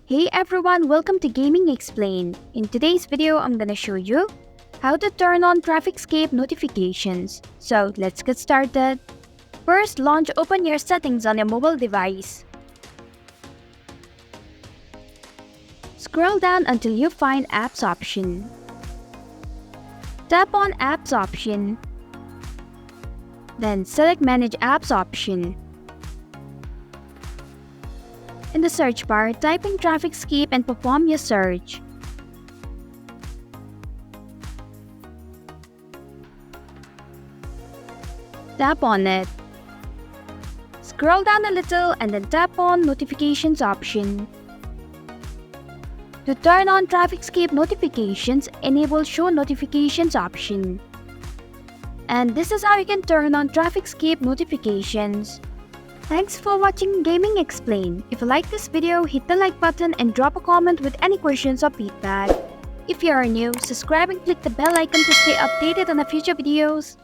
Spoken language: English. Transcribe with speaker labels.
Speaker 1: Hey everyone, welcome to Gaming Explained. In today's video, I'm gonna show you how to turn on TrafficScape notifications. So let's get started. First, open your settings on your mobile device. Scroll down until you find Apps option. Tap on Apps option. Then select Manage Apps option. In the search bar, type in TrafficScape and perform your search. Tap on it. Scroll down a little and then tap on Notifications option. To turn on TrafficScape notifications, enable Show Notifications option. And this is how you can turn on TrafficScape notifications. Thanks for watching Gaming Explained. If you like this video, hit the like button and drop a comment with any questions or feedback. If you are new, subscribe and click the bell icon to stay updated on the future videos.